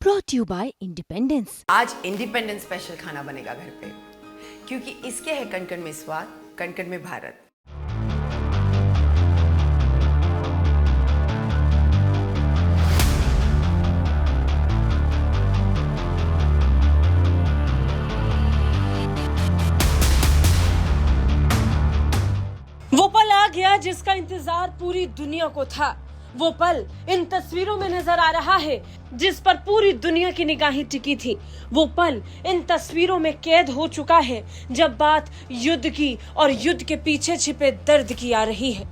brought you by Independence। आज independence special खाना बनेगा घर पे, क्योंकि इसके है कण कण में स्वाद, कण कण में भारत। वो पल आ गया जिसका इंतजार पूरी दुनिया को था। वो पल इन तस्वीरों में नजर आ रहा है जिस पर पूरी दुनिया की निगाहें टिकी थी। वो पल इन तस्वीरों में कैद हो चुका है जब बात युद्ध की और युद्ध के पीछे छिपे दर्द की आ रही है।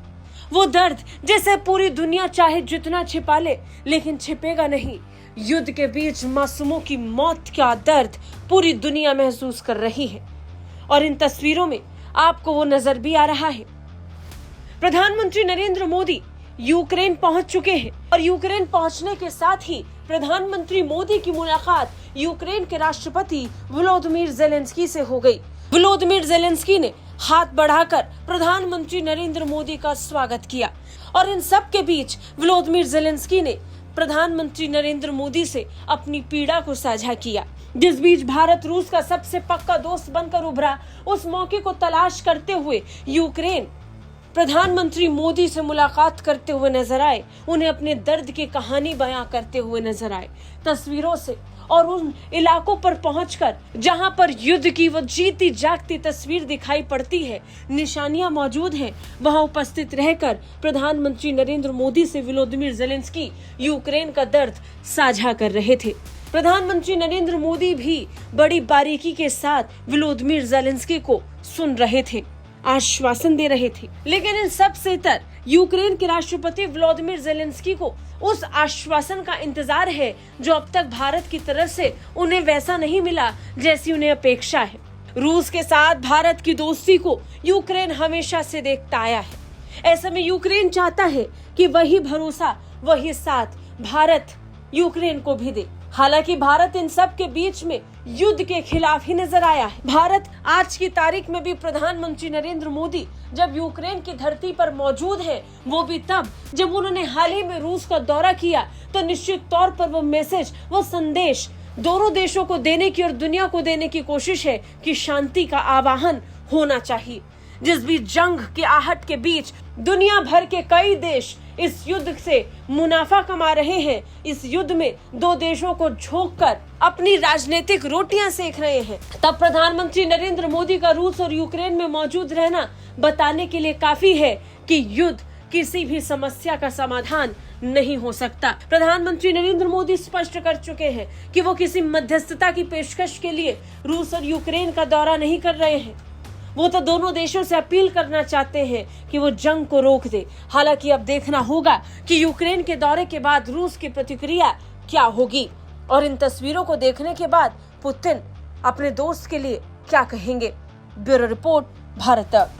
वो दर्द जिसे पूरी दुनिया चाहे जितना छिपा ले लेकिन छिपेगा नहीं। युद्ध के बीच मासूमों की मौत का दर्द पूरी दुनिया महसूस कर रही है और इन तस्वीरों में आपको वो नजर भी आ रहा है। प्रधानमंत्री नरेंद्र मोदी यूक्रेन पहुंच चुके हैं और यूक्रेन पहुंचने के साथ ही प्रधानमंत्री मोदी की मुलाकात यूक्रेन के राष्ट्रपति वोलोदिमीर ज़ेलेंस्की से हो गई। वोलोदिमीर ज़ेलेंस्की ने हाथ बढ़ाकर प्रधानमंत्री नरेंद्र मोदी का स्वागत किया और इन सब के बीच वोलोदिमीर ज़ेलेंस्की ने प्रधानमंत्री नरेंद्र मोदी से अपनी पीड़ा को साझा किया। जिस बीच भारत रूस का सबसे पक्का दोस्त बनकर उभरा, उस मौके को तलाश करते हुए यूक्रेन प्रधानमंत्री मोदी से मुलाकात करते हुए नजर आए, उन्हें अपने दर्द की कहानी बयां करते हुए नजर आए। तस्वीरों से और उन इलाकों पर पहुंचकर जहां पर युद्ध की वो जीती जागती तस्वीर दिखाई पड़ती है, निशानियां मौजूद हैं, वहां उपस्थित रहकर प्रधानमंत्री नरेंद्र मोदी से वोलोदिमीर ज़ेलेंस्की यूक्रेन का दर्द साझा कर रहे थे। प्रधानमंत्री नरेंद्र मोदी भी बड़ी बारीकी के साथ वोलोदिमीर ज़ेलेंस्की को सुन रहे थे, आश्वासन दे रहे थे। लेकिन इन सब से तर यूक्रेन के राष्ट्रपति वोलोदिमीर ज़ेलेंस्की को उस आश्वासन का इंतजार है जो अब तक भारत की तरफ से उन्हें वैसा नहीं मिला जैसी उन्हें अपेक्षा है। रूस के साथ भारत की दोस्ती को यूक्रेन हमेशा से देखता आया है। ऐसे में यूक्रेन चाहता है कि वही भरोसा, वही साथ भारत यूक्रेन को भी दे। हालांकि भारत इन सब के बीच में युद्ध के खिलाफ ही नजर आया है। भारत आज की तारीख में भी प्रधानमंत्री नरेंद्र मोदी जब यूक्रेन की धरती पर मौजूद है, वो भी तब जब उन्होंने हाल ही में रूस का दौरा किया, तो निश्चित तौर पर वो मैसेज, वो संदेश दोनों देशों को देने की और दुनिया को देने की कोशिश है कि शांति का आवाहन होना चाहिए। जिस भी जंग की आहट के बीच दुनिया भर के कई देश इस युद्ध से मुनाफा कमा रहे हैं, इस युद्ध में दो देशों को झोंककर अपनी राजनीतिक रोटियां सेक रहे हैं, तब प्रधानमंत्री नरेंद्र मोदी का रूस और यूक्रेन में मौजूद रहना बताने के लिए काफी है कि युद्ध किसी भी समस्या का समाधान नहीं हो सकता। प्रधानमंत्री नरेंद्र मोदी स्पष्ट कर चुके हैं कि वो किसी मध्यस्थता की पेशकश के लिए रूस और यूक्रेन का दौरा नहीं कर रहे हैं। वो तो दोनों देशों से अपील करना चाहते हैं कि वो जंग को रोक दे। हालांकि अब देखना होगा कि यूक्रेन के दौरे के बाद रूस की प्रतिक्रिया क्या होगी और इन तस्वीरों को देखने के बाद पुतिन अपने दोस्त के लिए क्या कहेंगे। ब्यूरो रिपोर्ट, भारत तक।